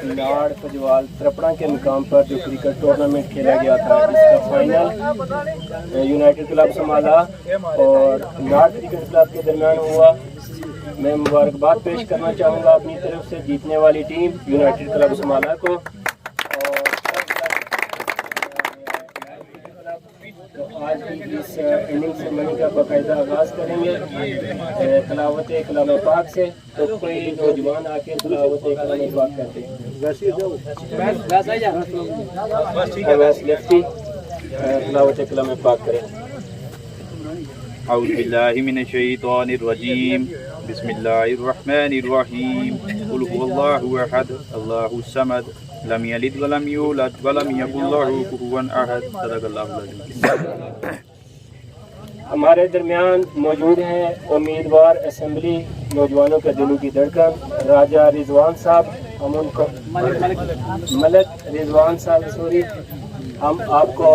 नाड़ फजवाल त्रपड़ा के मुकाम पर जो क्रिकेट टूर्नामेंट खेला गया था, जिसका फाइनल यूनाइटेड क्लब समाला और नाड़ क्रिकेट क्लब के दरमियान हुआ। मैं मुबारकबाद पेश करना चाहूँगा अपनी तरफ से जीतने वाली टीम यूनाइटेड क्लब समाला को। तो आज की इस इनिंग सेरेमनी का बाकायदा आगाज़ करेंगे तलावत कलाम पाक से। तो कोई नौजवान आके तलावत कलाम पाक करते हैं। तलावत कलाम पाक करें। अऊज़ु बिल्लाहि मिनश शैतानिर रजीम। बिस्मिल्लाहिर्रहमानिर्रहीम। कुल हुवल्लाहु अहद अल्लाहुस समद लम यलिद वलम यूलद वलम यकुल लहू कुफुवन अहद। सदक़ल्लाहुल अज़ीम। हमारे दरमियान मौजूद हैं उम्मीदवार असेंबली नौजवानों के दिलों की धड़कन राजा रिजवान साहब। हम उनको मलक रिजवान साहब सॉरी हम आपको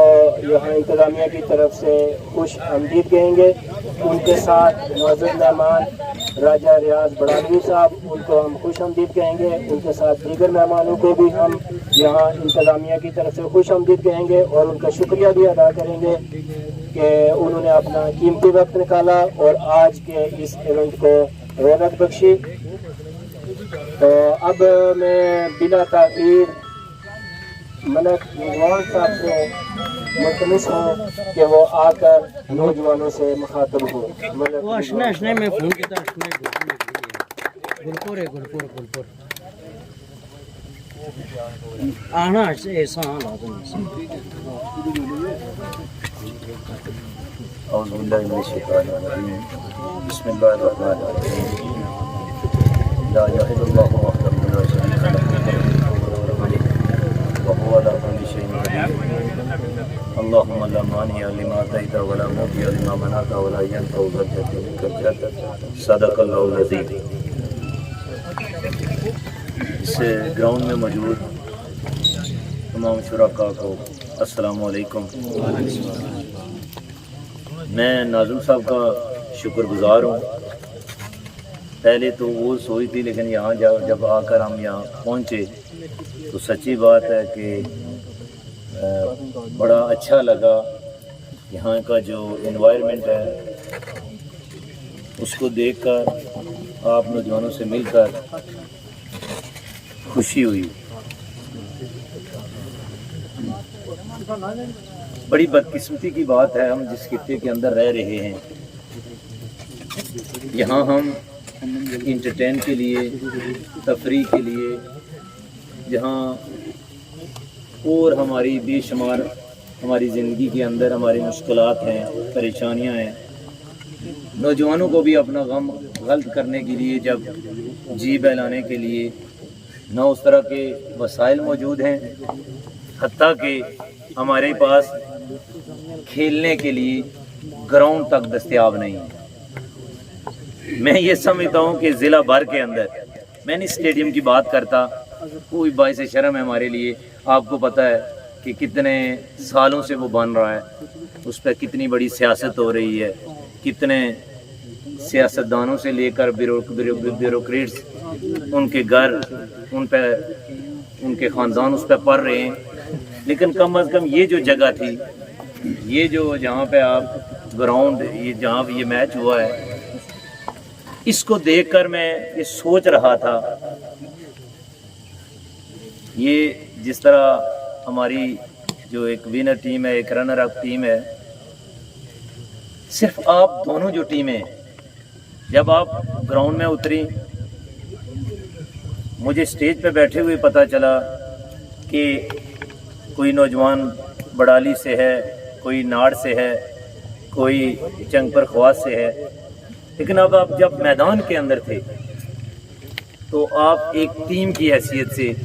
यहाँ इंतज़ामिया की तरफ से खुश आमदीद कहेंगे। उनके साथ मुअज़्ज़ज़ मेहमान राजा रियाज बड़ालवी साहब, उनको हम खुश आमदीद कहेंगे। उनके साथ दीगर मेहमानों को भी हम यहाँ इंतज़ामिया की तरफ से खुश आमदीद कहेंगे और उनका शुक्रिया भी अदा करेंगे कि उन्होंने अपना कीमती वक्त निकाला और आज के इस इवेंट को रौनक बख्शी। तो अब मैं बिला ताख़ीर मलक रिजवान साहब से मुल्तमिस हूँ कि वो आकर नौजवानों से मुखातब हो। में फ़ोन किया गुलपुर आना ऐसा लाजम औज़ु बिल्लाहि मिनश शैतानिर रजीम। बिस्मिल्लाहिर रहमानिर रहीम। ला इलाहा इल्लल्लाहु वहदहु ला शरीका लहु व हुवा अला कुल्लि शैइन क़दीर। अल्लाहुम्मा ला मानिअ लिमा अतैता व ला मुअतिअ लिमा मनअता व ला यनफ़उ ज़ल जद्दि मिनकल जद्द। सदक़ल्लाहुल अज़ीम। इस ग्राउंड में मौजूद तमाम शुरका को अस्सलामु अलैकुम। मैं नाज़िम साहब का शुक्रगुज़ार हूँ। पहले तो वो सोई थी, लेकिन यहाँ जब आकर हम यहाँ पहुँचे तो सच्ची बात है कि बड़ा अच्छा लगा। यहाँ का जो एनवायरनमेंट है उसको देखकर, आप नौजवानों से मिलकर खुशी हुई। बड़ी बदकिस्मती की बात है, हम जिस खित्ते के अंदर रह रहे हैं, यहाँ हम इंटरटेन के लिए, तफरीह के लिए, जहाँ और हमारी बेशुमार हमारी ज़िंदगी के अंदर हमारी मुश्किलात हैं, परेशानियाँ हैं, नौजवानों को भी अपना गम गल्त करने के लिए, जब जी बहलाने के लिए न उस तरह के वसाइल मौजूद हैं, हत्ता कि हमारे पास खेलने के लिए ग्राउंड तक दस्तयाब नहीं है। मैं ये समझता हूँ कि ज़िला भर के अंदर, मैंने स्टेडियम की बात करता, कोई बाइस शर्म है हमारे लिए। आपको पता है कि कितने सालों से वो बन रहा है, उस पर कितनी बड़ी सियासत हो रही है, कितने सियासतदानों से लेकर ब्यूरोक्रेट्स, उनके घर, उन पर उनके ख़ानदान उस पर पढ़ रहे हैं। लेकिन कम अज़ कम ये जो जगह थी, ये जो जहाँ पे आप ग्राउंड, ये जहाँ पे ये मैच हुआ है, इसको देखकर मैं ये सोच रहा था, ये जिस तरह हमारी जो एक विनर टीम है, एक रनर अप टीम है, सिर्फ आप दोनों जो टीमें जब आप ग्राउंड में उतरी, मुझे स्टेज पे बैठे हुए पता चला कि कोई नौजवान बड़ाली से है, कोई नाड़ से है, कोई चंगपर ख्वास से है। लेकिन अब आप जब मैदान के अंदर थे तो आप एक टीम की हैसियत से,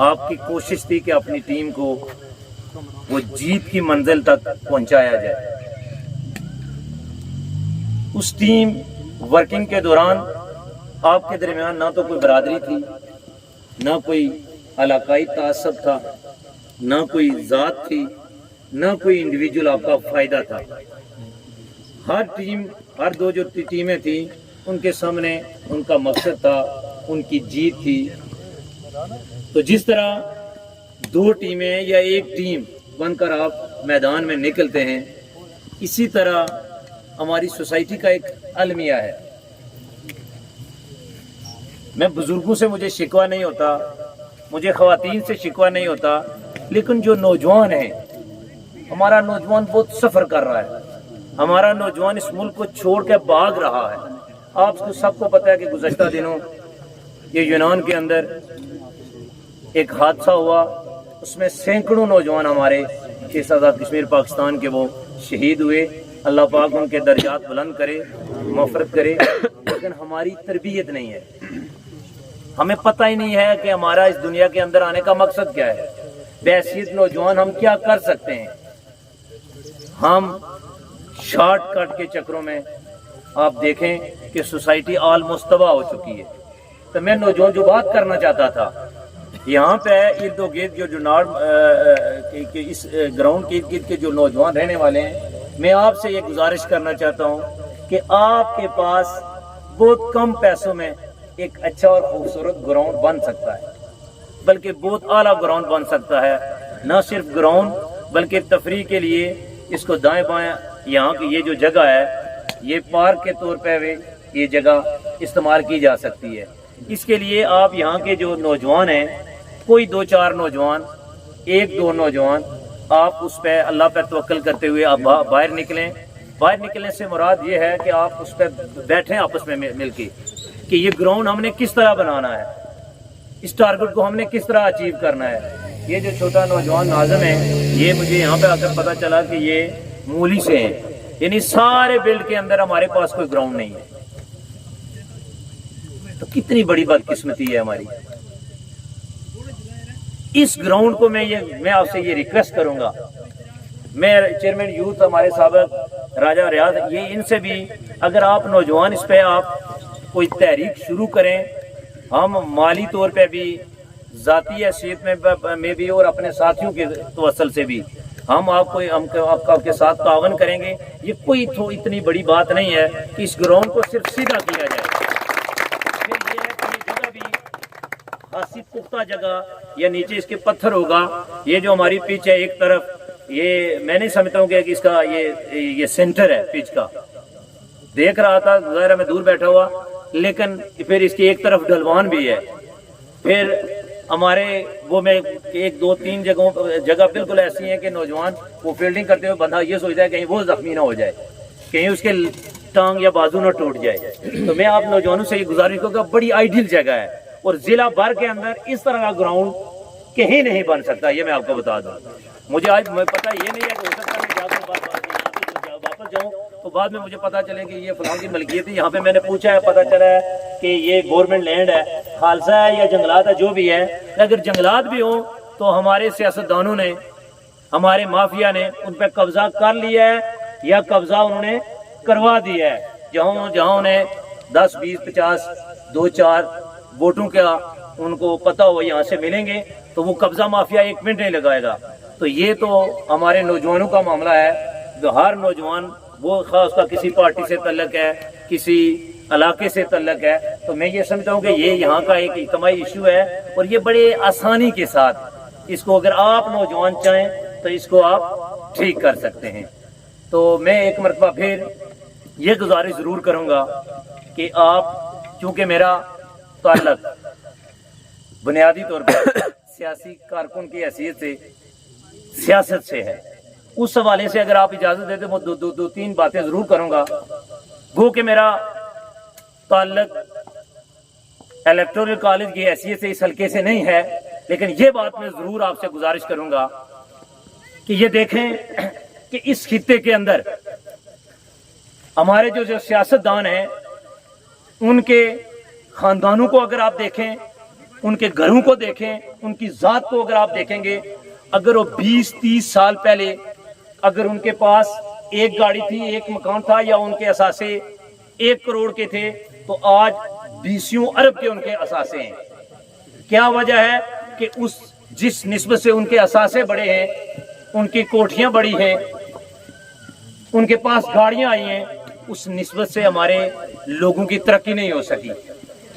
आपकी कोशिश थी कि अपनी टीम को वो जीत की मंजिल तक पहुंचाया जाए। उस टीम वर्किंग के दौरान आपके दरमियान ना तो कोई बरादरी थी, ना कोई इलाकाई तासब था, ना कोई ज़ात थी, ना कोई इंडिविजुअल आपका फ़ायदा था। हर टीम, हर दो जो टीमें थी, उनके सामने उनका मकसद था, उनकी जीत थी। تو جس طرح 2 ٹیمیں یا ایک ٹیم بن کر آپ میدان میں نکلتے ہیں، اسی طرح ہماری سوسائٹی کا ایک المیہ ہے۔ میں بزرگوں سے مجھے شکوہ نہیں ہوتا، مجھے خواتین سے شکوہ نہیں ہوتا، لیکن جو نوجوان ہیں، ہمارا نوجوان بہت سفر کر رہا ہے، ہمارا نوجوان اس ملک کو چھوڑ کے بھاگ رہا ہے۔ آپ کو سب کو پتہ ہے کہ گزشتہ دنوں یہ یونان کے اندر ایک حادثہ ہوا، اس میں سینکڑوں نوجوان ہمارے اس آزاد کشمیر پاکستان کے وہ شہید ہوئے۔ اللہ پاک ان کے درجات بلند کرے، مغفرت کرے، لیکن ہماری تربیت نہیں ہے، ہمیں پتہ ہی نہیں ہے کہ ہمارا اس دنیا کے اندر آنے کا مقصد کیا ہے۔ بحیثیت نوجوان ہم کیا کر سکتے ہیں؟ ہم شارٹ کٹ کے چکروں میں آپ دیکھیں کہ سوسائٹی آلموسٹ تباہ ہو چکی ہے۔ تو میں نوجوان جو بات کرنا چاہتا تھا، یہاں پہ ارد و گرد جو اس گراؤنڈ کے ارد گرد کے جو نوجوان رہنے والے ہیں، میں آپ سے یہ گزارش کرنا چاہتا ہوں کہ آپ کے پاس بہت کم پیسوں میں ایک اچھا اور خوبصورت گراؤنڈ بن سکتا ہے، بلکہ بہت اعلیٰ گراؤنڈ بن سکتا ہے۔ نہ صرف گراؤنڈ بلکہ تفریح کے لیے اس کو دائیں بائیں یہاں کی یہ جو جگہ ہے، یہ پارک کے طور پہ بھی یہ جگہ استعمال کی جا سکتی ہے۔ اس کے لیے آپ یہاں کے جو نوجوان ہیں، کوئی 2-4 نوجوان، 1-2 نوجوان، آپ اس پہ اللہ پہ توکل کرتے ہوئے آپ باہر نکلیں۔ باہر نکلنے سے مراد یہ ہے کہ آپ اس پہ بیٹھیں آپس میں مل کے کہ یہ گراؤنڈ ہم نے کس طرح بنانا ہے، اس ٹارگٹ کو ہم نے کس طرح اچیو کرنا ہے۔ یہ جو چھوٹا نوجوان ناظم ہے، یہ مجھے یہاں پہ آ کر پتہ چلا کہ یہ مولی سے ہیں، یعنی سارے بیلٹ کے اندر ہمارے پاس کوئی گراؤنڈ نہیں ہے۔ تو کتنی بڑی بدقسمتی ہے ہماری۔ اس گراؤنڈ کو میں آپ سے یہ ریکویسٹ کروں گا، میں چیئرمین یوتھ ہمارے سابق راجہ ریاض، یہ ان سے بھی اگر آپ نوجوان اس پہ آپ کوئی تحریک شروع کریں، ہم مالی طور پہ بھی، ذاتی حیثیت میں بھی اور اپنے ساتھیوں کے توسل سے بھی ہم آپ کے ساتھ تعاون کریں گے۔ یہ کوئی اتنی بڑی بات نہیں ہے کہ اس گراؤنڈ کو صرف سیدھا کیا جائے، پھر یہ ہے کہ یہ جگہ بھی خاصی پختہ جگہ یا نیچے اس کے پتھر ہوگا۔ یہ جو ہماری پچ ہے ایک طرف، یہ میں نہیں سمجھتا ہوں کہ اس کا یہ سینٹر ہے پچ کا، دیکھ رہا تھا ظاہر میں دور بیٹھا ہوا، لیکن پھر اس کی ایک طرف ڈھلوان بھی ہے۔ پھر ہمارے وہ میں 1-2-3 جگہ بالکل ایسی ہیں کہ نوجوان وہ فیلڈنگ کرتے ہوئے بندہ یہ سوچتا ہے کہیں وہ زخمی نہ ہو جائے، کہیں اس کے ٹانگ یا بازو نہ ٹوٹ جائے۔ تو میں آپ نوجوانوں سے یہ گزارش کروں گا، بڑی آئیڈیل جگہ ہے، اور ضلع بھر کے اندر اس طرح کا گراؤنڈ کہیں نہیں بن سکتا، یہ میں آپ کو بتا دوں۔ مجھے آج پتہ یہ نہیں ہے کہ ہو سکتا ہے میں جا کر واپس جاؤں تو بعد میں مجھے پتا چلے کہ یہ فلاں کی ملکیت ہے۔ یہاں پہ میں نے پوچھا ہے، پتا چلا ہے کہ یہ گورنمنٹ لینڈ ہے، خالصہ ہے یا جنگلات ہے، جو بھی ہے۔ اگر جنگلات بھی ہوں تو ہمارے سیاستدانوں نے، ہمارے مافیا نے ان پہ قبضہ کر لیا ہے یا قبضہ انہوں نے کروا دیا ہے۔ جہاں انہیں 10, 20, 50, 2-4 ووٹوں کا ان کو پتہ ہو یہاں سے ملیں گے تو وہ قبضہ مافیا 1 منٹ نہیں لگائے گا۔ تو یہ تو ہمارے نوجوانوں کا معاملہ ہے، جو ہر نوجوان، وہ خاص کا کسی پارٹی سے تعلق ہے، کسی علاقے سے تعلق ہے، تو میں یہ سمجھتا ہوں کہ یہ یہاں کا ایک اجتماعی ایشو ہے، اور یہ بڑے آسانی کے ساتھ اس کو اگر آپ نوجوان چاہیں تو اس کو آپ ٹھیک کر سکتے ہیں۔ تو میں ایک مرتبہ پھر یہ گزارش ضرور کروں گا کہ آپ، چونکہ میرا تعلق بنیادی طور پر سیاسی کارکن کی حیثیت سے سیاست سے ہے، اس حوالے سے اگر آپ اجازت دیتے میں 2-3 باتیں ضرور کروں گا۔ گو کہ میرا تعلق الیکٹورل کالج کی حیثیت سے اس حلقے سے نہیں ہے، لیکن یہ بات میں ضرور آپ سے گزارش کروں گا کہ یہ دیکھیں کہ اس خطے کے اندر ہمارے جو سیاستدان ہیں، ان کے خاندانوں کو اگر آپ دیکھیں، ان کے گھروں کو دیکھیں، ان کی ذات کو اگر آپ دیکھیں گے، اگر وہ 20-30 سال پہلے اگر ان کے پاس ایک گاڑی تھی، ایک مکان تھا، یا ان کے اثاثے 1 کروڑ کے تھے، تو آج 20 ارب کے ان کے اثاثے ہیں۔ کیا وجہ ہے کہ جس نسبت سے ان کے اثاثے بڑے ہیں، ان کی کوٹھیاں بڑی ہیں، ان کے پاس گاڑیاں آئی ہیں، اس نسبت سے ہمارے لوگوں کی ترقی نہیں ہو سکی۔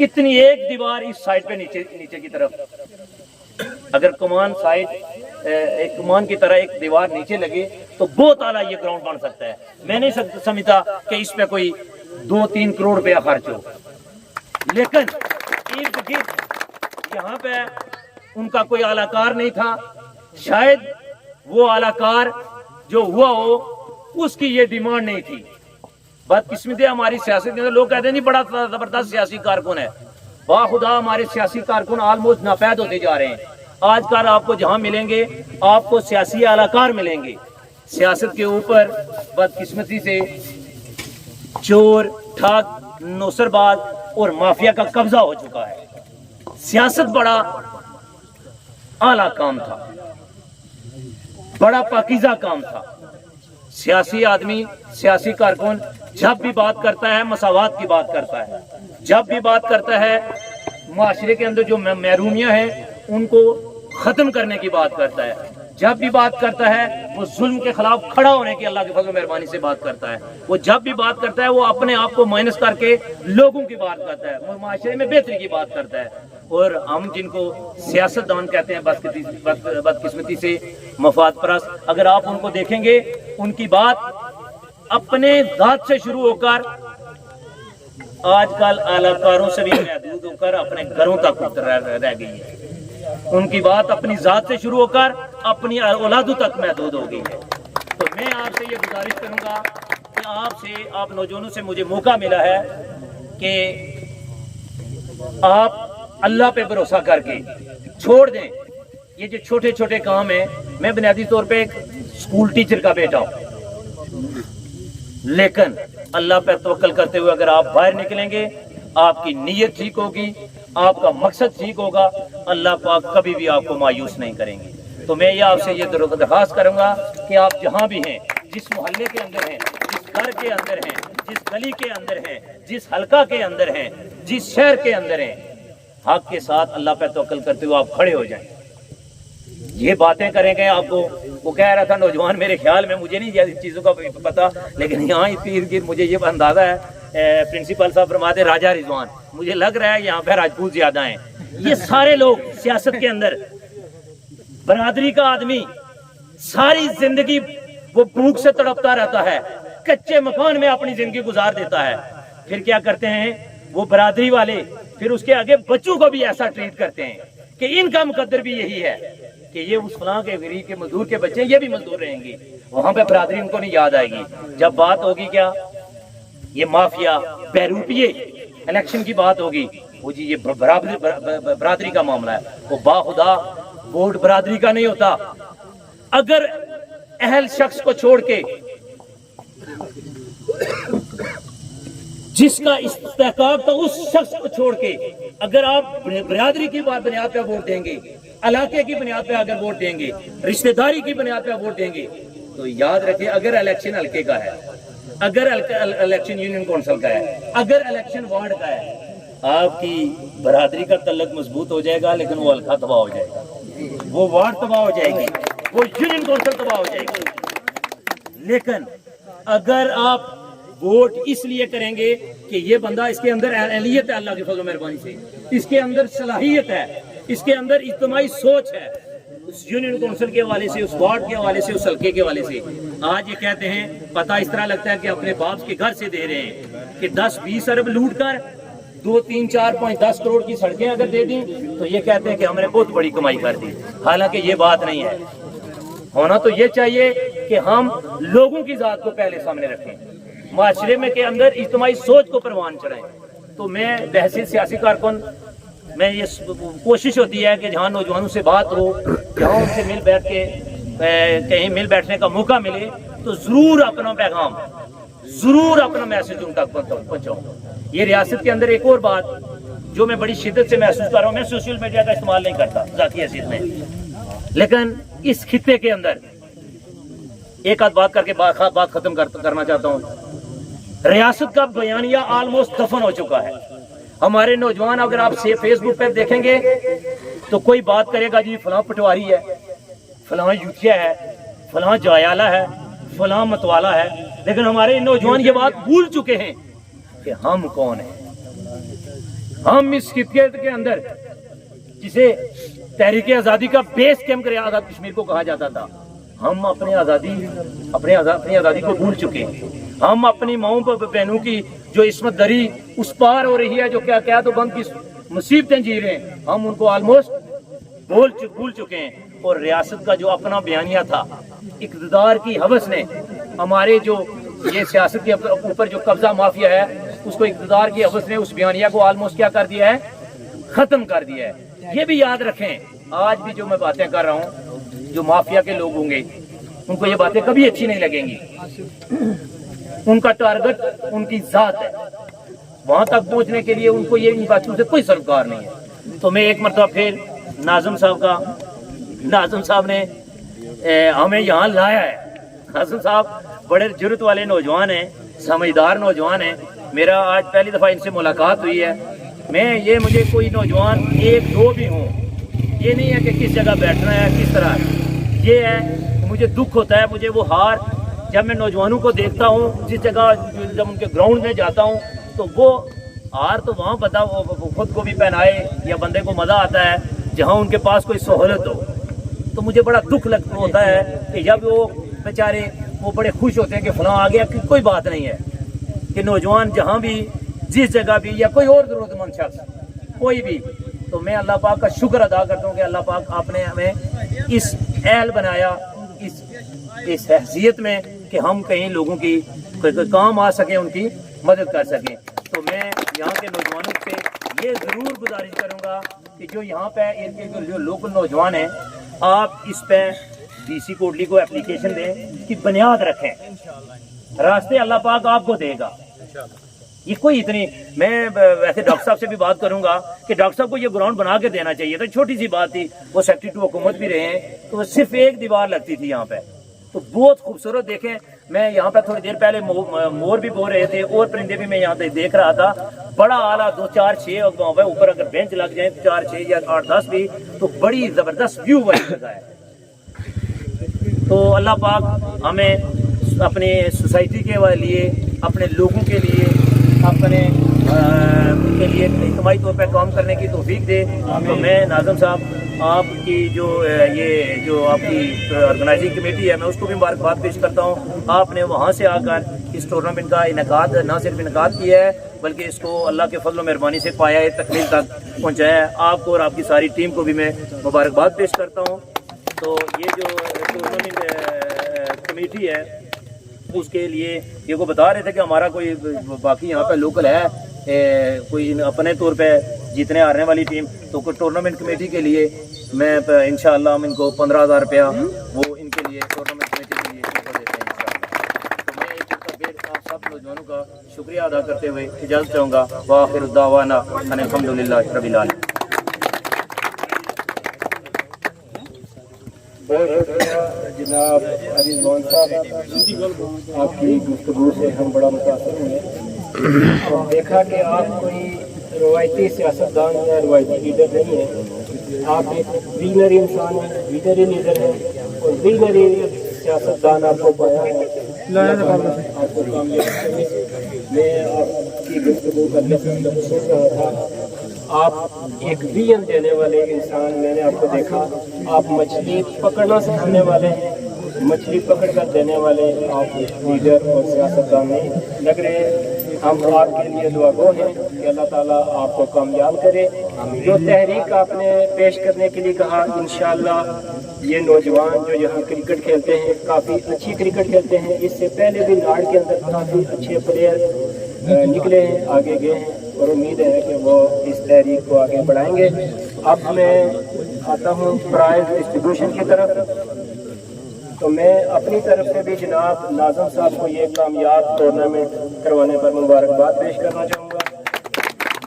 इतनी एक दीवार इस साइड पे नीचे की तरफ, अगर कमान साइड एक कमान की तरह एक दीवार नीचे लगे तो बहुत आला ये ग्राउंड बन सकता है। मैं नहीं समझता कि इस पे कोई 2-3 करोड़ रुपया खर्च हो, लेकिन इर्द गिर्द यहाँ पे उनका कोई आलाकार नहीं था। शायद वो आलाकार जो हुआ हो उसकी ये डिमांड नहीं थी। बदकिस्मती हमारी सियासत के अंदर लोग कहते हैं नहीं बड़ा जबरदस्त सियासी कारकुन है, वाह खुदा हमारे सियासी कारकुन ऑलमोस्ट नापैद होते जा रहे हैं। आजकल आपको जहां मिलेंगे आपको सियासी आलाकार मिलेंगे। सियासत के ऊपर बदकिस्मती से चोर, ठग, नौसरबाज और माफिया का कब्जा हो चुका है। सियासत बड़ा आला काम था, बड़ा पाकीज़ा काम था। सियासी आदमी, सियासी कारकुन जब भी बात करता है मसावात की बात करता है, जब भी बात करता है माशरे के अंदर जो महरूमियां हैं उनको खत्म करने की बात करता है, जब भी बात करता है वो जुल्म के खिलाफ खड़ा होने की अल्लाह के फजल मेहरबानी से बात करता है। वो जब भी बात करता है वो अपने आप को माइनस करके लोगों की बात करता है, वो माशरे में बेहतरी की बात करता है। और हम जिनको सियासतदान कहते हैं बदकिस्मती से मफाद परस्त, अगर आप उनको देखेंगे उनकी बात अपने जात से शुरू होकर आजकल आलाकारों से भी महदूद होकर अपने घरों तक रह गई है। उनकी बात अपनी जात से शुरू होकर अपनी औलादों तक महदूद हो गई है। तो मैं आपसे ये गुजारिश करूंगा कि आप नौजवानों से मुझे मौका मिला है कि आप अल्लाह पे भरोसा करके छोड़ दें ये जो छोटे छोटे काम है। मैं बुनियादी तौर पे एक स्कूल टीचर का बेटा हूं, लेकिन अल्लाह पर तवक्कल करते हुए अगर आप बाहर निकलेंगे, आपकी नीयत ठीक होगी, आपका मकसद ठीक होगा, अल्लाह पाक कभी भी आपको मायूस नहीं करेंगे। तो मैं ये आपसे ये दरख्वास्त करूंगा कि आप जहां भी हैं, जिस मोहल्ले के अंदर हैं, जिस घर के अंदर हैं, जिस गली के अंदर हैं, जिस हल्का के अंदर हैं, जिस शहर के अंदर हैं, हक के साथ अल्लाह पर तवक्कल करते हुए आप खड़े हो जाएं। ये बातें करेंगे आपको, वो कह रहा था नौजवान, मेरे ख्याल में, मुझे नहीं इन चीज़ों का पता, लेकिन यहाँ इर्द गिर्द मुझे ये अंदाज़ा है, प्रिंसिपल साहब फरमाते राजा रिजवान, मुझे लग रहा है यहाँ पे राजपूत ज्यादा हैं। ये सारे लोग सियासत के अंदर, बरादरी का आदमी सारी जिंदगी वो भूख से तड़पता रहता है, कच्चे मकान में अपनी जिंदगी गुजार देता है, फिर क्या करते हैं वो बरादरी वाले, फिर उसके आगे बच्चों को भी ऐसा ट्रीट करते हैं कि इनका मुकद्दर भी यही है कि ये उस फलां के गरीब के मजदूर के बच्चे ये भी मजदूर रहेंगे, वहां पे बरादरी उनको नहीं याद आएगी। जब बात होगी क्या ये माफिया बहरूपिये इलेक्शन की बात होगी, वो जी ये बरादरी का मामला है, वो बाखुदा वोट बरादरी का नहीं होता। अगर अहल शख्स को छोड़ के जिसका इस्तेहकाक तो उस शख्स को छोड़ के अगर आप बरादरी की बुनियाद पे वोट देंगे, इलाके की बुनियाद पे अगर वोट देंगे, रिश्तेदारी की बुनियाद पे वोट देंगे, तो याद रखिए अगर इलेक्शन हल्के का है, अगर इलेक्शन यूनियन काउंसिल का है, अगर इलेक्शन वार्ड का है, आपकी बरादरी का तल्लक मजबूत हो जाएगा, लेकिन वो हल्का तबाह हो जाएगा, वो वार्ड तबाह हो जाएगी, वो यूनियन काउंसिल तबाह हो जाएगी। लेकिन अगर आप वोट इसलिए करेंगे कि ये बंदा, इसके अंदर अहलियत है, अल्लाह की फजल मेहरबानी से इसके अंदर सलाहियत है, इसके अंदर इज्तिमाई सोच है, उस यूनियन काउंसिल के हवाले से, उस वार्ड के हवाले से, उस हल्के के हवाले से, आज ये कहते हैं, पता इस तरह लगता है कि अपने बाप के घर से दे रहे हैं कि 10-20 अरब लूट कर 2, 3, 4, 5, 10 करोड़ की सड़कें अगर दे दी तो ये कहते हैं कि हमने बहुत बड़ी कमाई कर दी। हालांकि ये बात नहीं है। होना तो ये चाहिए कि हम लोगों की जात को पहले सामने रखें, माशरे में के अंदर इज्तिमाई सोच को परवान चढ़ाएं। तो मैं बहसीत सियासी कारकुन, मैं ये कोशिश होती है कि जहाँ नौजवानों से बात हो, जहाँ उनसे मिल बैठ के कहीं मिल बैठने का मौका मिले, तो ज़रूर अपना पैगाम, ज़रूर अपना मैसेज उन तक पहुँचाऊँ। ये रियासत के अंदर एक और बात जो मैं बड़ी शिद्दत से महसूस कर रहा हूँ, मैं सोशल मीडिया का इस्तेमाल नहीं करता ज़ाती हैसियत में, लेकिन इस खित्ते के अंदर एक आध बात करके बात खत्म करना चाहता हूँ। रियासत का बयानिया ऑलमोस्ट दफन हो चुका है। हमारे नौजवान अगर आप फेसबुक पर देखेंगे तो कोई बात करेगा जी फलां पटवारी है, फलां यूथिया है, फलां जायाला है, फलां मतवाला है, लेकिन हमारे नौजवान ये बात भूल चुके हैं कि हम कौन हैं। हम इस खित्ते के अंदर जिसे तहरीक आज़ादी का बेस कैंप आज़ाद कश्मीर को कहा जाता था, हम अपनी आज़ादी को भूल चुके हैं। हम अपनी माओं बहनों की जो इस्मत दरी उस पार हो रही है, जो क्या क्या तो बंद की मुसीबतें जी रहे हैं, हम उनको ऑलमोस्ट भूल चुके हैं। और रियासत का जो अपना बयानिया था, इक़्तिदार की हवस ने हमारे जो ये सियासत के ऊपर जो कब्जा माफिया है, उसको इक़्तिदार की हवस ने उस बयानिया को ऑलमोस्ट क्या कर दिया है, खत्म कर दिया है। ये भी याद रखें, आज भी जो मैं बातें कर रहा हूँ, जो माफिया के लोग होंगे उनको ये बातें कभी अच्छी नहीं लगेंगी। उनका टारगेट उनकी जात है, वहां तक पहुंचने के लिए उनको ये इन बातों से कोई सरोकार नहीं है। तो मैं एक मरतबा फिर नाज़िम साहब ने हमें यहाँ लाया है। नाज़िम साहब बड़े जुर्रत वाले नौजवान हैं, समझदार नौजवान हैं। मेरा आज पहली दफ़ा इनसे मुलाकात हुई है। मुझे कोई नौजवान एक दो भी हों, ये नहीं है कि किस जगह बैठना है किस तरह, ये है मुझे दुख होता है, मुझे वो हार जब मैं नौजवानों को देखता हूँ, जिस जगह जब उनके ग्राउंड में जाता हूँ, तो वो हार तो वहाँ पता वो खुद को भी पहनाए या बंदे को मज़ा आता है जहाँ उनके पास कोई सहूलत हो। तो मुझे बड़ा दुख होता है कि जब वो बेचारे वो बड़े खुश होते हैं कि फलां आ गया, कि कोई बात नहीं है कि नौजवान जहाँ भी जिस जगह भी या कोई और ज़रूरतमंद शख्स कोई भी, तो मैं अल्लाह पाक का शुक्र अदा करता हूँ कि अल्लाह पाक आपने हमें इस अहल बनाया, इस हैसियत में कि हम कहीं लोगों की काम आ सकें, उनकी मदद कर सकें। तो मैं यहाँ के नौजवानों से ये ज़रूर गुजारिश करूँगा कि जो यहाँ पे इनके जो लोकल नौजवान हैं, आप इस पे DC कोटली को एप्लीकेशन दें कि बुनियाद रखें, रास्ते अल्लाह पाक आपको देगा। ये कोई इतनी, मैं वैसे डॉक्टर साहब से भी बात करूंगा कि डॉक्टर साहब को ये ग्राउंड बना के देना चाहिए था। छोटी सी बात थी, वो सेक्रेटरी टू हुकूमत भी रहे हैं, तो सिर्फ एक दीवार लगती थी यहाँ पे, तो बहुत खूबसूरत। देखें, मैं यहाँ पे थोड़ी देर पहले मोर भी बोल रहे थे और परिंदे भी मैं यहाँ पे देख रहा था। बड़ा आला 2 4 6 ऊपर अगर बेंच लग जाए 4 6 या 8 10 भी, तो बड़ी जबरदस्त व्यू वाली जगह है। तो अल्लाह पाक हमें अपने सोसाइटी के लिए, अपने लोगों के लिए, अपने उनके लिए इज्तिमाई तौर पर काम करने की तौफीक दे। तो मैं नाज़िम साहब, आपकी जो आपकी ऑर्गेनाइजिंग कमेटी है, मैं उसको भी मुबारकबाद पेश करता हूँ। आपने वहाँ से आकर इस टूर्नामेंट का इनेकाद न सिर्फ इनेकाद किया है, बल्कि इसको अल्लाह के फजल मेहरबानी से पाया है, तकमील तक पहुँचाया है। आपको और आपकी सारी टीम को भी मैं मुबारकबाद पेश करता हूँ। तो ये जो टूर्नामेंट कमेटी है, उसके लिए ये को बता रहे थे कि हमारा कोई बाकी यहाँ पे लोकल है, कोई अपने तौर पे जीतने हारने वाली टीम, तो टूर्नामेंट कमेटी के लिए मैं इंशाअल्लाह हम इनको 15,000 रुपया वो इनके लिए टूर्नामेंट कमेटी के लिए देते हैं इंशाअल्लाह। तो मैं एक बार फिर आप सब नौजवानों का शुक्रिया अदा करते हुए इजाज़त चाहूँगा। वाखिर दावाना अल्हम्दुलिल्लाह रब्बिल आलमीन। बहुत शुक्रिया जनाब रिजवान साहब, आपकी गुफ्तगू से हम बड़ा मुतासर हुए और देखा कि आप कोई रवायती सियासतदान या रवायती लीडर नहीं है, आप एक विजनरी इंसान हैं, विजनरी लीडर हैं और विजनरी सियासतदान आपको पाया है। आपको कामयाब, मैं आपकी गुफ्तगू करने से सुन रहा था, आप एक विजन देने वाले इंसान, मैंने आपको देखा, आप मछली पकड़ना सिखाने वाले हैं, मछली पकड़ कर देने वाले आप लीडर और सियासतदान नहीं लग रहे। हम आपके लिए दुआगो हैं कि अल्लाह ताला आपको कामयाब करे। जो तहरीक आपने पेश करने के लिए कहा, इंशाअल्लाह ये नौजवान जो यहाँ क्रिकेट खेलते हैं, काफ़ी अच्छी क्रिकेट खेलते हैं, इससे पहले भी नाड़ के अंदर काफ़ी अच्छे प्लेयर निकले हैं, आगे गए हैं और उम्मीद है कि वो इस तहरीक को आगे बढ़ाएंगे। अब मैं आता हूँ प्राइज डिस्ट्रीब्यूशन की तरफ। तो मैं अपनी तरफ से भी जनाब नाज़िम साहब को ये कामयाब टूर्नामेंट करवाने पर मुबारकबाद पेश करना चाहूँगा।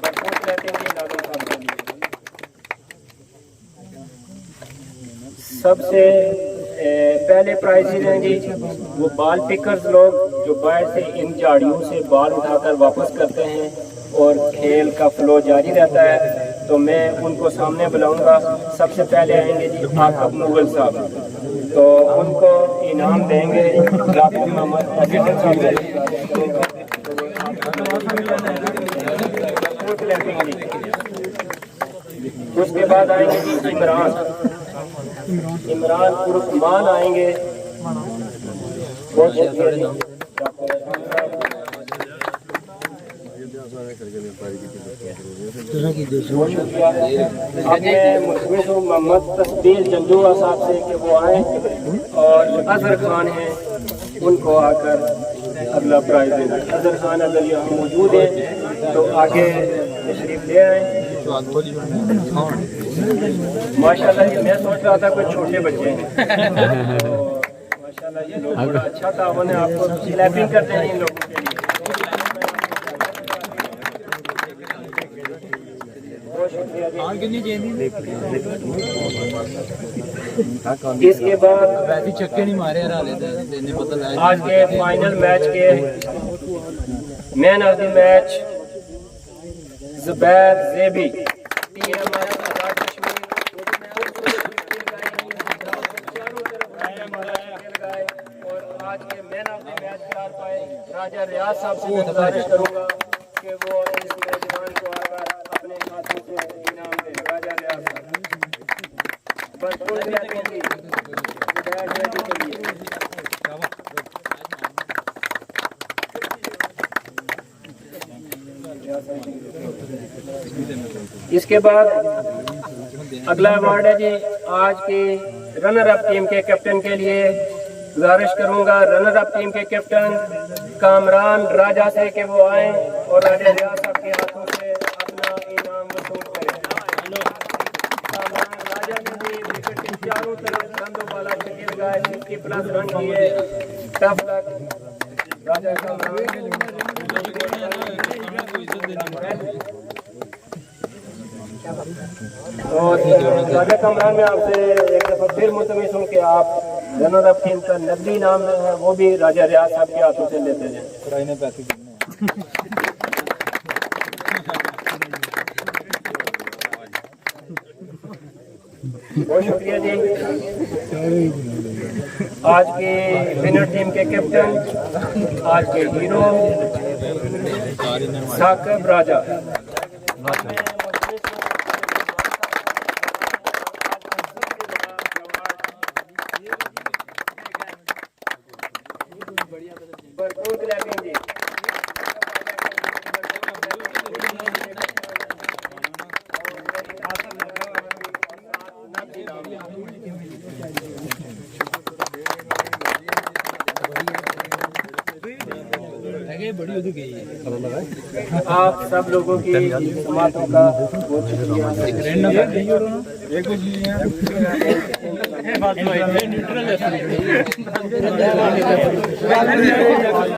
भरपूर बैटिंग की नाज़िम साहब के लिए। सबसे पहले प्राइज ही रहेंगी वो बॉल पिकर्स लोग जो बाहर से इन झाड़ियों से बॉल उठाकर वापस करते हैं और खेल का फ्लो जारी रहता है। तो मैं उनको सामने बुलाऊंगा। सबसे पहले आएंगे जी आकब मुगल साहब, तो उनको इनाम देंगे जाफर मोहम्मद उसके बाद आएंगे जी इमरान उर्फ मान आएंगे। बहुत शुक्रिया जी। अब मैं मुखबिर हूँ मोहम्मद तस्बीर जंदुआ साहब से कि वो आए और अजहर खान हैं उनको आकर अगला प्राइज देना। अजहर खान अगर यहाँ मौजूद हैं तो आगे तशरीफ ले आए। माशाल्लाह जी मैं सोच रहा था कोई छोटे बच्चे हैं तो माशाल्लाह ये लोग बड़ा अच्छा तावन है। आपको क्लैपिंग करते हैं इन लोगों के लिए। इसके बाद चक्के नहीं मारे आज के फाइनल मैच के man of the match Zubair ज़ेबी और आज के मैन ऑफ द मैच करार पाए राजा रियाज साहब से मैं गुजारिश करूंगा कि वो इस मेजबान को आकर अपने हाथों से इनाम दे। राजा रियाज साहब बस बोल दिया कि जुबैर ज़ेबी के लिए। इसके बाद अगला अवार्ड है जी आज की रनर अप टीम के कैप्टन के लिए। गुजारिश करूंगा रनर अप टीम के कैप्टन कामरान राजा से कि वो आए और राजा रियाज साहब के हाथों से अपना इनाम वसूल करें। कामरान राजा ने भी विकेट के चारों तरफ रंदो बाला छक्के लगाए, 50+ रन किए। टफ लक राजा कामरान। और राजा कामरान में आपसे एक दफा फिर मुल्तमिस हूँ कि आप रनर अप टीम का नकदी इनाम है वो भी राजा रियाज साहब के हाथों से लेते हैं। बहुत शुक्रिया जी। आज के विनर टीम के कैप्टन आज के हीरो साकिब राजा। भरपूर क्लैपिंग जी। आप सब लोगों की समातों का बहुत शुक्रिया।